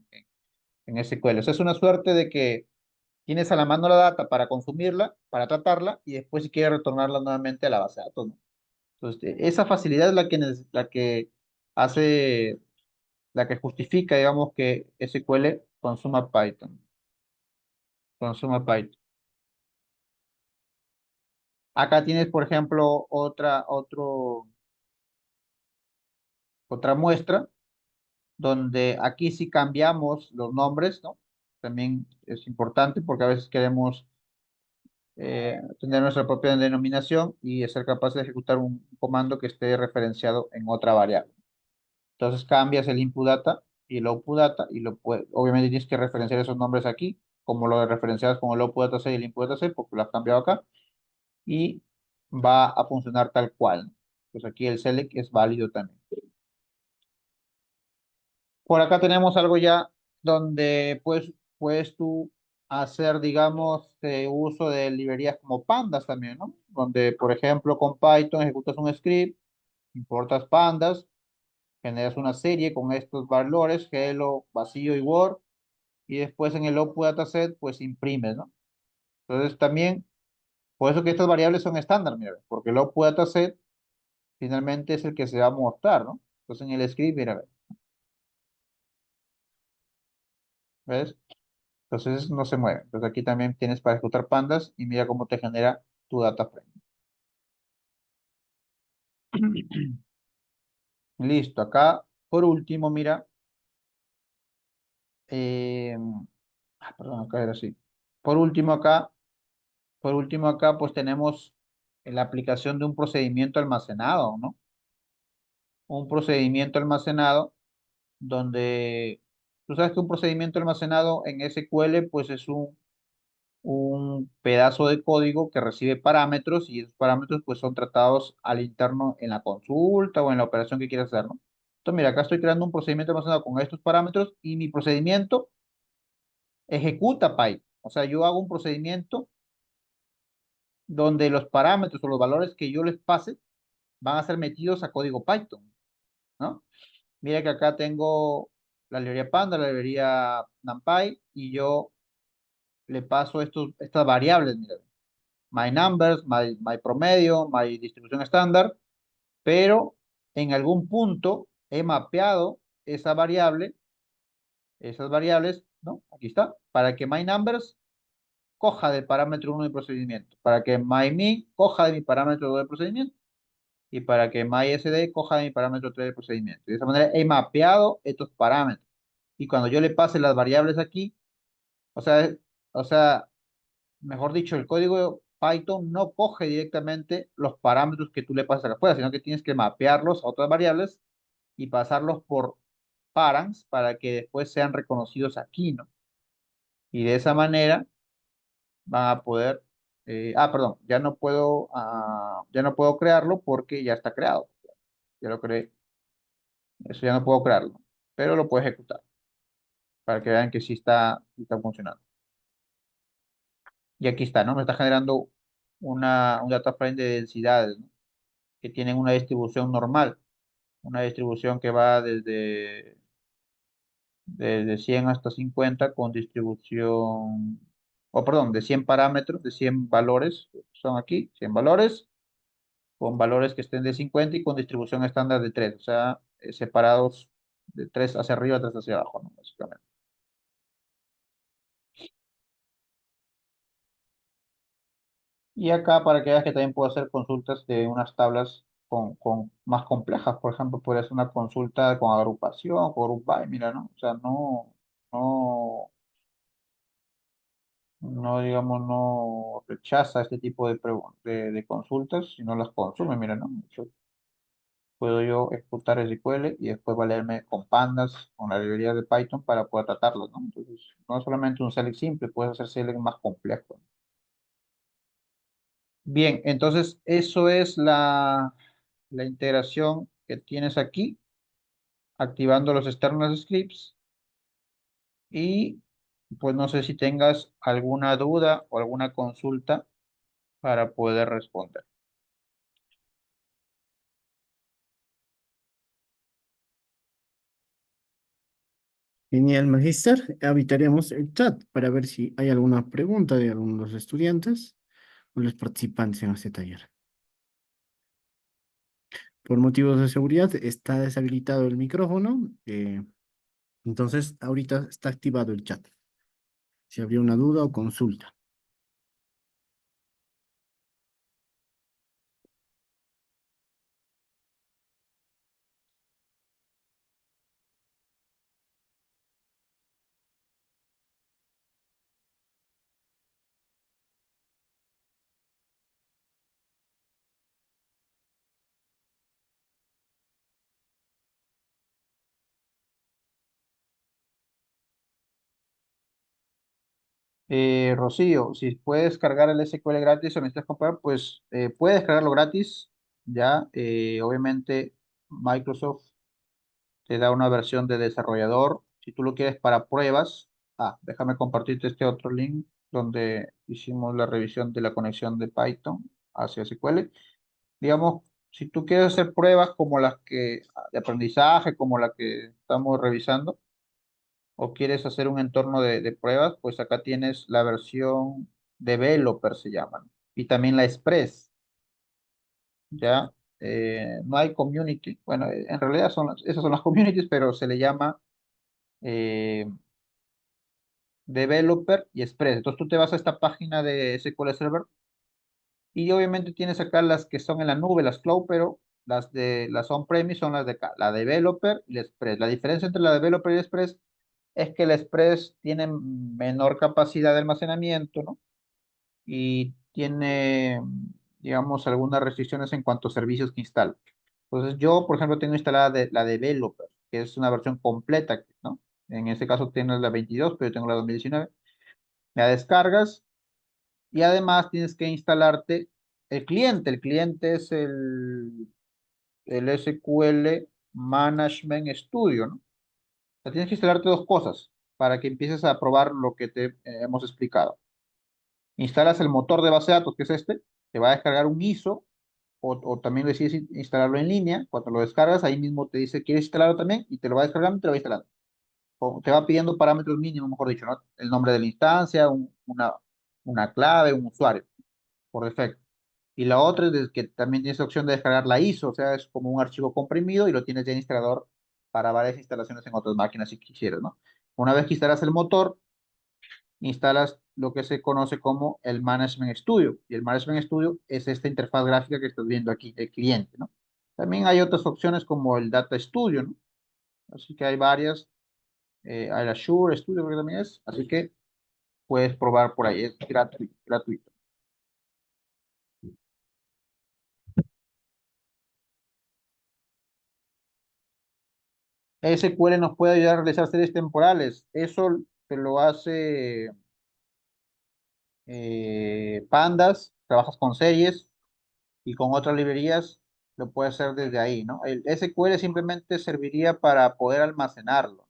en SQL. O sea, es una suerte de que tienes a la mano la data para consumirla, para tratarla y después si quieres retornarla nuevamente a la base de datos, ¿no? Entonces, esa facilidad es la que hace, la que justifica, digamos, que SQL consuma Python. Consuma Python. Acá tienes, por ejemplo, otra muestra, donde aquí sí cambiamos los nombres, ¿no? También es importante porque a veces queremos tener nuestra propia denominación y ser capaz de ejecutar un comando que esté referenciado en otra variable. Entonces cambias el input data y el output data y obviamente tienes que referenciar esos nombres aquí, como lo referencias con el output data set y el input data set, porque lo has cambiado acá, y va a funcionar tal cual. Pues aquí el select es válido también. Por acá tenemos algo ya donde puedes tú hacer, digamos, uso de librerías como pandas también, ¿no? Donde, por ejemplo, con Python ejecutas un script, importas pandas, generas una serie con estos valores, hello, vacío y word, y después en el output dataset, pues imprimes, ¿no? Entonces también, por eso que estas variables son estándar, mira, porque el output dataset finalmente es el que se va a mostrar, ¿no? Entonces en el script, mira, ¿ves? Entonces no se mueve. Entonces aquí también tienes para ejecutar pandas y mira cómo te genera tu data frame. Listo, acá por último, mira, eh, perdón, acá era así. Por último acá, por último acá, pues tenemos la aplicación de un procedimiento almacenado, ¿no? Un procedimiento almacenado donde tú sabes que un procedimiento almacenado en SQL, pues es un pedazo de código que recibe parámetros y esos parámetros pues son tratados al interno en la consulta o en la operación que quieras hacer, ¿no? Entonces, mira, acá estoy creando un procedimiento almacenado con estos parámetros y mi procedimiento ejecuta Python. O sea, yo hago un procedimiento donde los parámetros o los valores que yo les pase van a ser metidos a código Python, ¿no? Mira que acá tengo la librería Panda, la librería NumPy y yo le paso estas variables, mira, my numbers, my promedio, my distribución estándar, pero en algún punto he mapeado esa variable, esas variables, ¿no? Aquí está, para que my numbers coja del parámetro 1 del procedimiento, para que my min coja de mi parámetro 2 del procedimiento y para que my SD coja de mi parámetro 3 del procedimiento. De esa manera he mapeado estos parámetros. Y cuando yo le pase las variables aquí, o sea, o sea, mejor dicho, el código Python no coge directamente los parámetros que tú le pasas acá afuera, sino que tienes que mapearlos a otras variables y pasarlos por params para que después sean reconocidos aquí, ¿no? Y de esa manera van a poder, perdón, ya no puedo crearlo porque ya está creado. Ya lo creé, eso ya no puedo crearlo, pero lo puedo ejecutar para que vean que sí está funcionando. Y aquí está, ¿no? Me está generando un data frame de densidades, ¿no? Que tienen una distribución normal, una distribución que va desde 100 hasta 50 con distribución, o perdón, de 100 parámetros, de 100 valores, son aquí, 100 valores, con valores que estén de 50 y con distribución estándar de 3, o sea, separados de 3 hacia arriba, 3 hacia abajo, ¿no? Básicamente. Y acá para que veas que también puedo hacer consultas de unas tablas con más complejas. Por ejemplo, puede ser una consulta con agrupación, con group by, mira, ¿no? O sea, no, no, digamos, no rechaza este tipo de consultas, sino las consume, mira, ¿no? Puedo yo ejecutar SQL y después valerme con pandas, con la librería de Python para poder tratarlos, ¿no? Entonces, no es solamente un select simple, puedes hacer select más complejo. Bien, entonces eso es la integración que tienes aquí, activando los external scripts y pues no sé si tengas alguna duda o alguna consulta para poder responder. Genial, Magister. Habilitaremos el chat para ver si hay alguna pregunta de algunos de los estudiantes o los participantes en este taller. Por motivos de seguridad está deshabilitado el micrófono, entonces ahorita está activado el chat. Si habría una duda o consulta. Rocío, si puedes cargar el SQL gratis o necesitas comprar, pues puedes cargarlo gratis. Ya, obviamente Microsoft te da una versión de desarrollador. Si tú lo quieres para pruebas, déjame compartirte este otro link donde hicimos la revisión de la conexión de Python hacia SQL. Digamos, si tú quieres hacer pruebas como las que de aprendizaje, como la que estamos revisando, o quieres hacer un entorno de pruebas, pues acá tienes la versión developer, se llaman, y también la Express, ¿ya? No hay community, bueno, en realidad esas son las communities, pero se le llama eh, developer y Express. Entonces tú te vas a esta página de SQL Server y obviamente tienes acá las que son en la nube, las cloud, pero las on-premise son las de acá, la developer y la Express. La diferencia entre la developer y la Express es que el Express tiene menor capacidad de almacenamiento, ¿no? Y tiene, digamos, algunas restricciones en cuanto a servicios que instala. Entonces, yo, por ejemplo, tengo instalada la Developer, que es una versión completa, ¿no? En este caso tienes la 22, pero yo tengo la 2019. La descargas y además tienes que instalarte el cliente. El cliente es el SQL Management Studio, ¿no? O sea, tienes que instalarte dos cosas para que empieces a probar lo que te hemos explicado. Instalas el motor de base de datos, que es este, te va a descargar un ISO o también decides instalarlo en línea. Cuando lo descargas, ahí mismo te dice, ¿quieres instalarlo también? Y te lo va descargando y te lo va instalando. O te va pidiendo parámetros mínimos, mejor dicho, ¿no? El nombre de la instancia, una clave, un usuario, por defecto. Y la otra es que también tienes la opción de descargar la ISO, o sea, es como un archivo comprimido y lo tienes ya en instalador para varias instalaciones en otras máquinas si quisieras, ¿no? Una vez que instalas el motor, instalas lo que se conoce como el Management Studio. Y el Management Studio es esta interfaz gráfica que estás viendo aquí, el cliente, ¿no? También hay otras opciones como el Data Studio, ¿no? Así que hay varias. Hay el Azure Studio, creo que también es. Así que puedes probar por ahí, es gratuito, gratuito. SQL nos puede ayudar a realizar series temporales. Eso te lo hace Pandas, trabajas con series y con otras librerías lo puedes hacer desde ahí, ¿no? El SQL simplemente serviría para poder almacenarlo,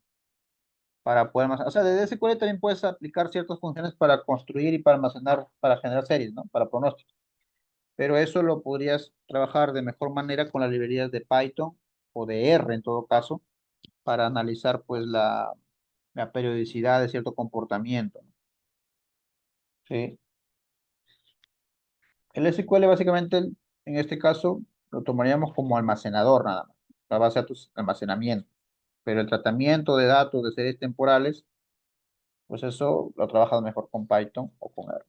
o sea, desde SQL también puedes aplicar ciertas funciones para construir y para almacenar, para generar series, ¿no? Para pronósticos. Pero eso lo podrías trabajar de mejor manera con las librerías de Python o de R en todo caso, para analizar pues la periodicidad de cierto comportamiento, ¿no? Sí. El SQL básicamente, en este caso, lo tomaríamos como almacenador nada más, la base de datos almacenamiento. Pero el tratamiento de datos de series temporales, pues eso lo trabajas mejor con Python o con R.